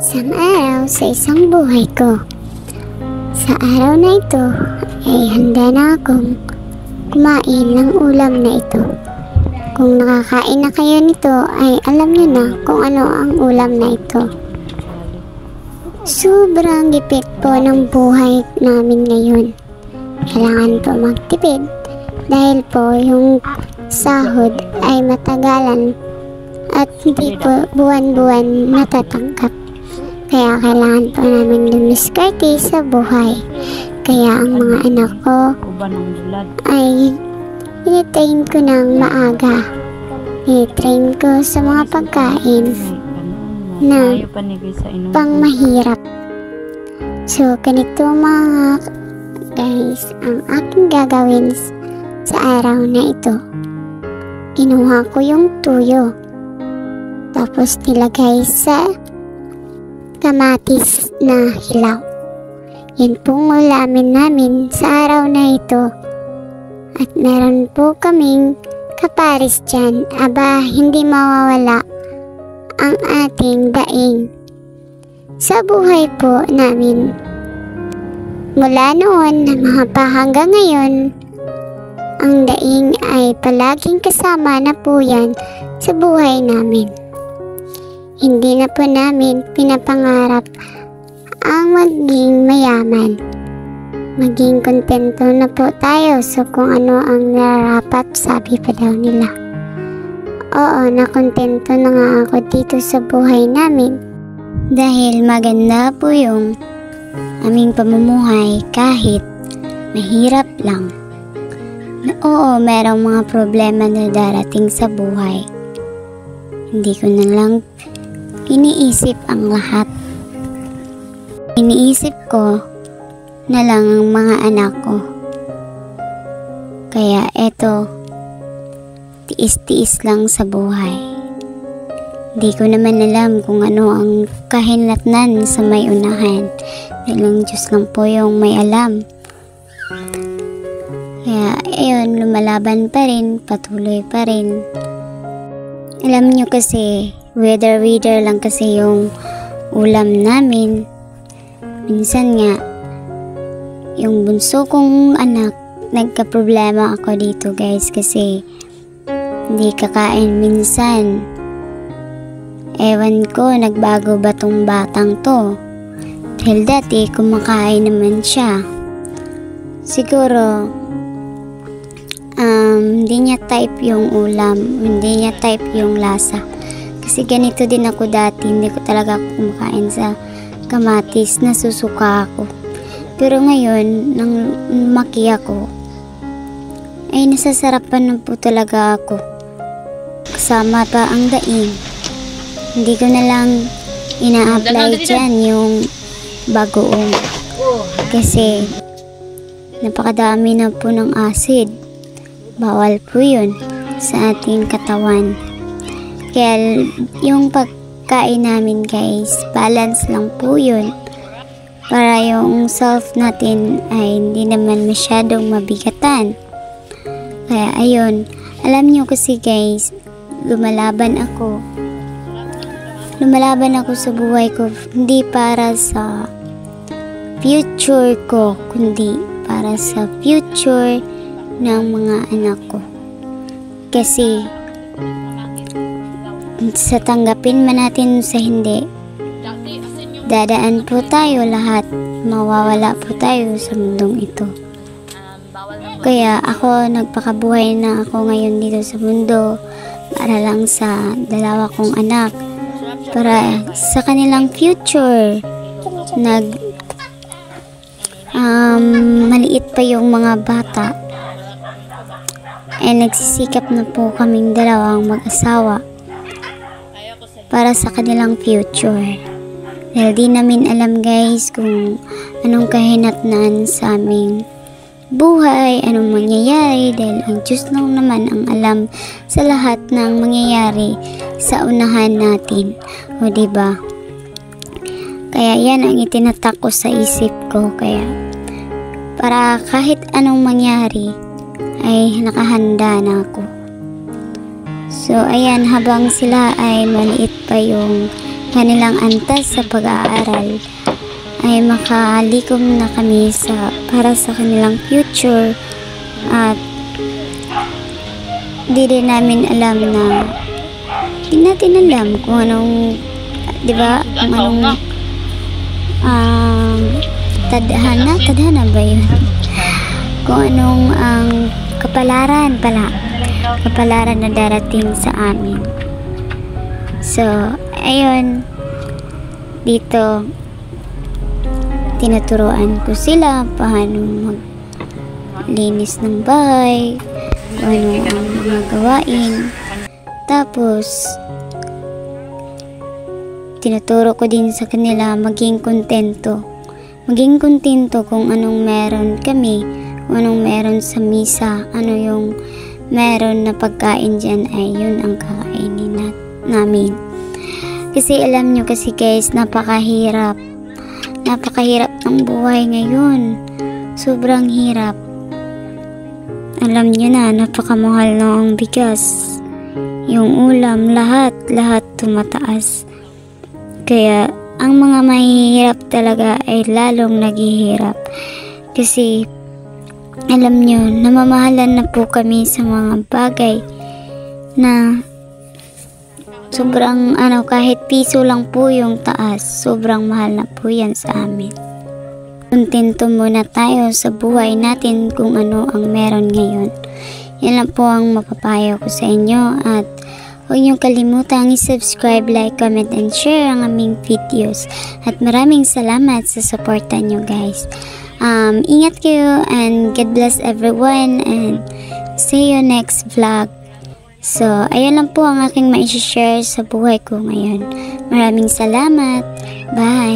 Isang araw sa isang buhay ko. Sa araw na ito ay handa na akong kumain ng ulam na ito. Kung nakakain na kayo nito ay alam niyo na kung ano ang ulam na ito. Sobrang gipit po ng buhay namin ngayon. Kailangan po magtipid dahil po yung sahod ay matagalan at hindi po buwan-buwan natatanggap. Kaya kailangan po namin lumiskarte sa buhay. Kaya ang mga anak ko ay initrain ko ng maaga. Initrain ko sa mga pagkain na pangmahirap. So ganito mga guys ang aking gagawin sa araw na ito. Kinuha ko yung tuyo. Tapos nilagay sa kamatis na hilaw. Yan pong ulamin namin sa araw na ito. At meron po kaming kaparis dyan. Aba, hindi mawawala ang ating daing. Sa buhay po namin, mula noon na mga pa hanggang ngayon, ang daing ay palaging kasama na po yan sa buhay namin. Hindi na po namin pinapangarap ang maging mayaman. Maging kontento na po tayo sa kung ano ang nararapat, sabi pa daw nila. Oo, nakontento na nga ako dito sa buhay namin. Dahil maganda po yung aming pamumuhay kahit mahirap lang. Oo, merong mga problema na darating sa buhay. Hindi ko na lang iniisip ang lahat. Iniisip ko na lang ang mga anak ko. Kaya eto, tiis-tiis lang sa buhay. Hindi ko naman alam kung ano ang kahinatnan sa may unahan. Dahil ang Diyos lang po yung may alam. Kaya ayun, lumalaban pa rin, patuloy pa rin. Alam nyo kasi, weather lang kasi yung ulam namin. Minsan nga, yung bunso kong anak, nagka-problema ako dito guys kasi hindi kakain minsan. Ewan ko, nagbago ba tong batang to? Dahil dati, kumakain naman siya. Siguro, hindi niya type yung ulam, hindi niya type yung lasa. Kasi ganito din ako dati, hindi ko talaga kumakain sa kamatis, nasusuka ako. Pero ngayon, nang lumaki ako, ay nasasarapan na po talaga ako. Kasama pa ang daing. Hindi ko na lang ina-apply dyan yung bagoong. Kasi napakadami na po ng acid. Bawal po yun sa ating katawan. Kaya yung pagkain namin guys, balance lang po yun. Para yung self natin ay hindi naman masyadong mabigatan. Kaya ayun, alam nyo kasi guys, lumalaban ako. Lumalaban ako sa buhay ko, hindi para sa future ko, kundi para sa future ng mga anak ko. Kasi sa tanggapin man natin sa hindi, dadaan po tayo lahat, mawawala po tayo sa mundong ito. Kaya ako, nagpakabuhay na ako ngayon dito sa mundo para lang sa dalawa kong anak, para sa kanilang future. Maliit pa yung mga bata, nagsisikap na po kaming dalawang mag-asawa para sa kanilang future. Dahil di namin alam guys kung anong kahinatnan sa aming buhay, anong mangyayari, dahil ang Diyos lang naman ang alam sa lahat ng mangyayari sa unahan natin. O diba? Kaya yan ang itinatak ko sa isip ko. Kaya para kahit anong mangyari ay nakahanda na ako. So ayan, habang sila ay maliit pa yung kanilang antas sa pag-aaral ay makalikom na kami para sa kanilang future, at di rin namin alam na di natin alam kung anong, di ba, kung anong tadhana ba yun? Kung anong ang kapalaran na darating sa amin. So, ayun, dito tinuturuan ko sila paano maglinis ng bahay, paano ang mga gawain. Tapos tinuturo ko din sa kanila maging kontento kung anong meron kami, kung anong meron sa misa, ano yung meron na pagkain dyan, ay yun ang kakainin namin. Kasi alam nyo kasi guys, napakahirap ng buhay ngayon. Sobrang hirap. Alam nyo na, napakamahal na ang bigas, yung ulam, lahat tumataas. Kaya ang mga mahihirap talaga ay lalong naghihirap. Kasi alam nyo, namamahalan na po kami sa mga bagay na sobrang kahit piso lang po yung taas, sobrang mahal na po yan sa amin. Kontento muna tayo sa buhay natin kung ano ang meron ngayon. Yan lang po ang mapapayo ko sa inyo, at huwag niyong kalimutang i-subscribe, like, comment, and share ang aming videos. At maraming salamat sa suporta niyo guys. Ingat kayo, and God bless everyone, and see you next vlog. So, ayun lang po ang aking ma-share sa buhay ko ngayon. Maraming salamat. Bye!